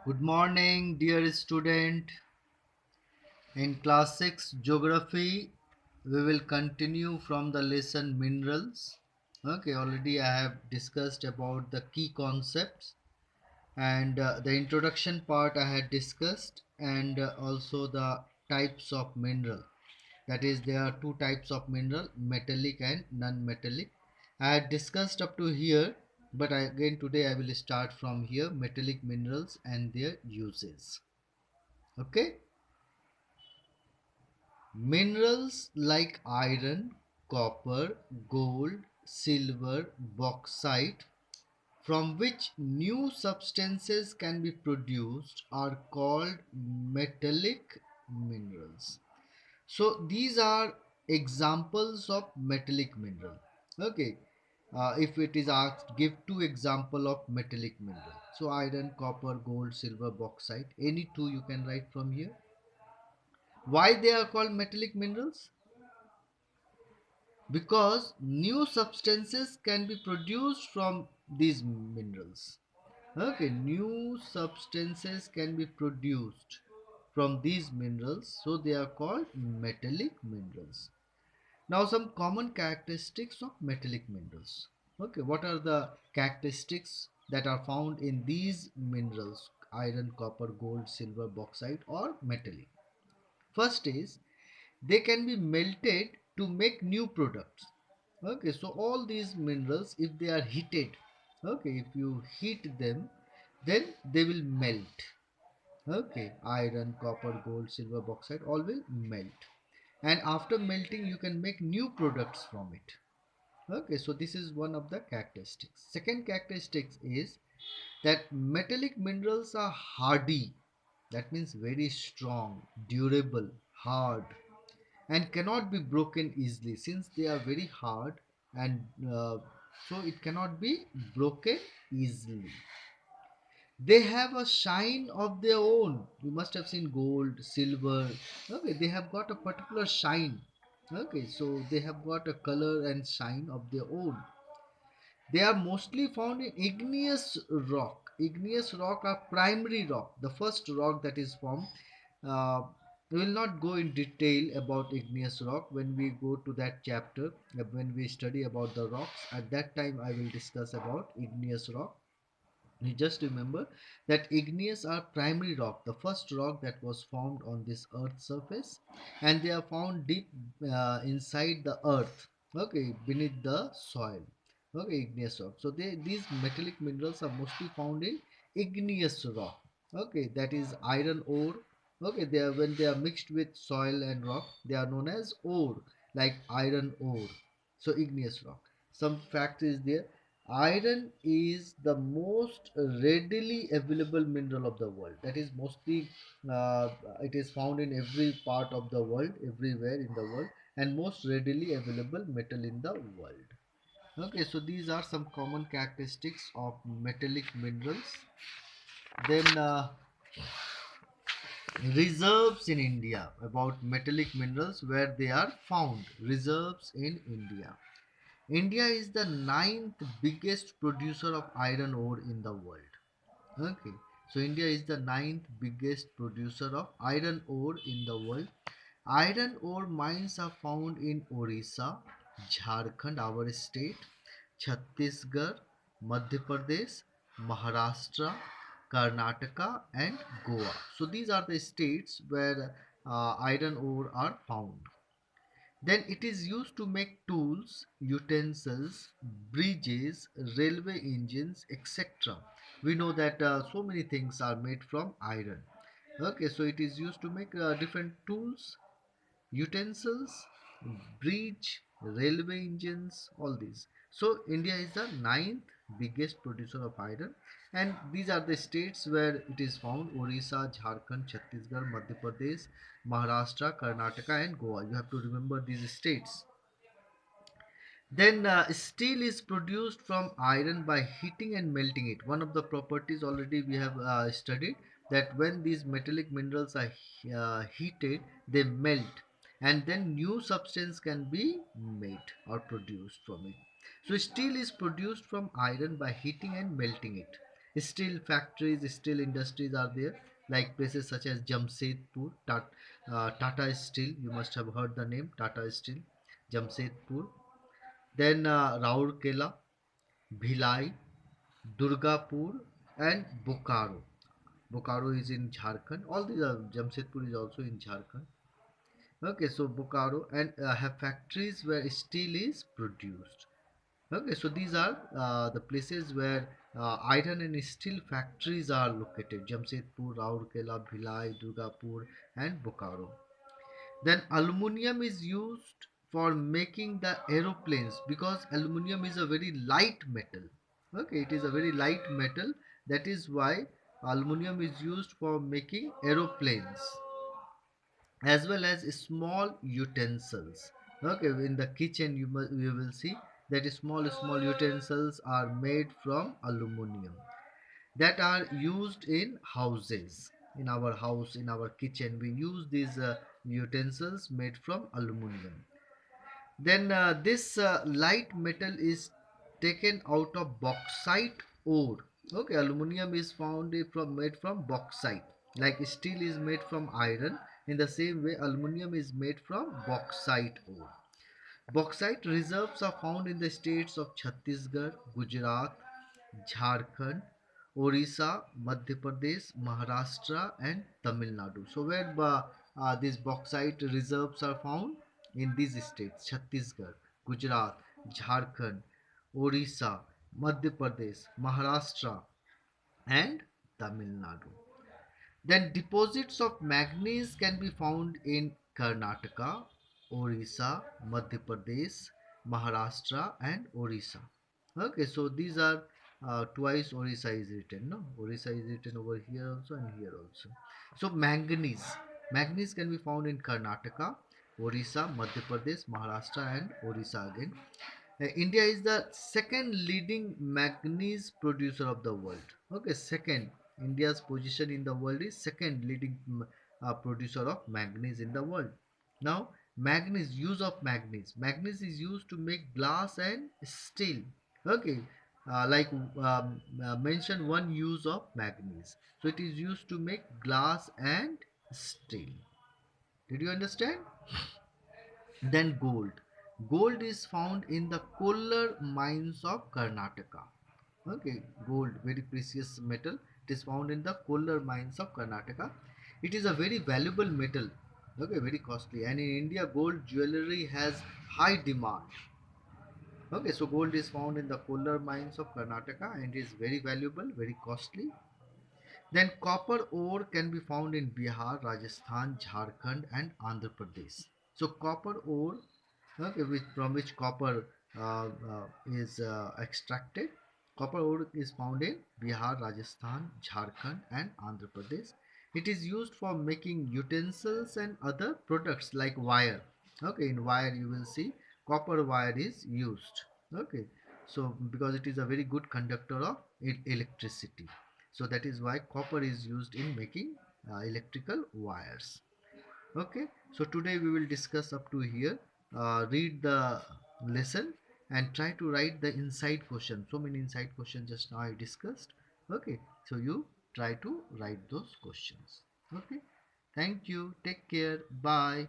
Good morning, dear student. In class 6 geography, we will continue from the lesson minerals. Okay, already I have discussed about the key concepts and the introduction part I had discussed and also the types of mineral. That is, there are two types of mineral, metallic and non-metallic. I had discussed up to here, but again today I will start from here, metallic minerals and their uses. Okay. Minerals like iron, copper, gold, silver, bauxite, from which new substances can be produced, are called metallic minerals. So these are examples of metallic mineral. Okay. If it is asked, give two example of metallic mineral. So iron, copper, gold, silver, bauxite. Any two you can write from here. Why they are called metallic minerals? Because new substances can be produced from these minerals. Okay, new substances can be produced from these minerals, so they are called metallic minerals. Now some common characteristics of metallic minerals. Okay, what are the characteristics that are found in these minerals, iron, copper, gold, silver, bauxite, or metallic? First is they can be melted to make new products. Okay, so all these minerals, if they are heated, okay, if you heat them, then they will melt. Okay, iron, copper, gold, silver, bauxite, all will melt, and after melting you can make new products from it. Okay, so this is one of the characteristics. Second characteristics is that metallic minerals are hardy. That means very strong, durable, hard, and cannot be broken easily, since they are very hard, and so it cannot be broken easily. They have a shine of their own. You must have seen gold, silver. Okay, they have got a particular shine. Okay, so they have got a color and shine of their own. They are mostly found in igneous rock. Igneous rock are primary rock, the first rock that is formed. Uh, we will not go in detail about igneous rock when we go to that chapter. When we study about the rocks, at that time I will discuss about igneous rock. You just remember that igneous are primary rock, the first rock that was formed on this earth surface, and they are found deep inside the earth, okay, beneath the soil. Okay, igneous rock. So these metallic minerals are mostly found in igneous rock. Okay, that is iron ore. Okay, they are, when they are mixed with soil and rock, they are known as ore, like iron ore. So igneous rock. Some fact is there. Iron is the most readily available mineral of the world. That is mostly it is found in every part of the world, everywhere in the world, and most readily available metal in the world. Okay, so these are some common characteristics of metallic minerals. Then reserves in India, about metallic minerals, where they are found. Reserves in India. India is the ninth biggest producer of iron ore in the world. Okay, so India is the ninth biggest producer of iron ore in the world. Iron ore mines are found in Orissa, Jharkhand, our state, Chhattisgarh, Madhya Pradesh, Maharashtra, Karnataka, and Goa. So these are the states where iron ore are found. Then it is used to make tools, utensils, bridges, railway engines, etc. We know that so many things are made from iron. Okay, so it is used to make different tools, utensils, bridge, railway engines, all these. So India is the ninth biggest producer of iron, and these are the states where it is found: Orissa, Jharkhand, Chhattisgarh, Madhya Pradesh, Maharashtra, Karnataka, and Goa. You have to remember these states. Then steel is produced from iron by heating and melting it. One of the properties already we have studied, that when these metallic minerals are heated, they melt, and then new substance can be made or produced from it. So steel is produced from iron by heating and melting it. Steel factories, steel industries are there, like places such as Jamshedpur, Tata Steel. You must have heard the name Tata Steel, Jamshedpur. Then Raurkela, Bhilai, Durgapur, and Bokaro. Bokaro is in Jharkhand. All these are, Jamshedpur is also in Jharkhand. Okay, so Bokaro and have factories where steel is produced. Okay, so these are the places where iron and steel factories are located: Jamshedpur, Raurkela, Bhilai, Durgapur, and Bokaro. Then aluminium is used for making the aeroplanes, because aluminium is a very light metal. Okay, it is a very light metal. That is why aluminium is used for making aeroplanes as well as small utensils. Okay, in the kitchen you will see that small utensils are made from aluminium, that are used in houses. In our house, in our kitchen, we use these utensils made from aluminium. Then this light metal is taken out of bauxite ore. Okay, aluminium is found from made from bauxite. Like steel is made from iron, in the same way aluminium is made from bauxite ore. Bauxite reserves are found in the states of Chhattisgarh, Gujarat, Jharkhand, Orissa, Madhya Pradesh, Maharashtra, and Tamil Nadu. So, where these bauxite reserves are found? In these states: Chhattisgarh, Gujarat, Jharkhand, Orissa, Madhya Pradesh, Maharashtra, and Tamil Nadu. Then deposits of manganese can be found in Karnataka, Orissa, Madhya Pradesh, Maharashtra, and Orissa. Okay, so these are twice Orissa is written. No, Orissa is written over here also and here also. So manganese can be found in Karnataka, Orissa, Madhya Pradesh, Maharashtra, and Orissa again. India is the second leading manganese producer of the world. Okay, second. India's position in the world is second leading producer of manganese in the world. Now, manganese, use of manganese. Manganese is used to make glass and steel. Okay, mention one use of manganese. So it is used to make glass and steel. Did you understand? Then gold. Gold is found in the Kolar mines of Karnataka. Okay, gold, very precious metal. It is found in the Kolar mines of Karnataka. It is a very valuable metal. Okay, very costly. And in India, gold jewelry has high demand. Okay, so gold is found in the Kolar mines of Karnataka and is very valuable, very costly. Then copper ore can be found in Bihar, Rajasthan, Jharkhand, and Andhra Pradesh. So copper ore, okay, from which copper is extracted. Copper ore is found in Bihar, Rajasthan, Jharkhand, and Andhra Pradesh. It is used for making utensils and other products like wire. Okay, in wire you will see copper wire is used. Okay, so because it is a very good conductor of electricity, so that is why copper is used in making electrical wires. Okay, so today we will discuss up to here. Read the lesson and try to write the inside question. So many inside questions just now I discussed. Okay, so you try to write those questions. Okay, thank you, take care, bye.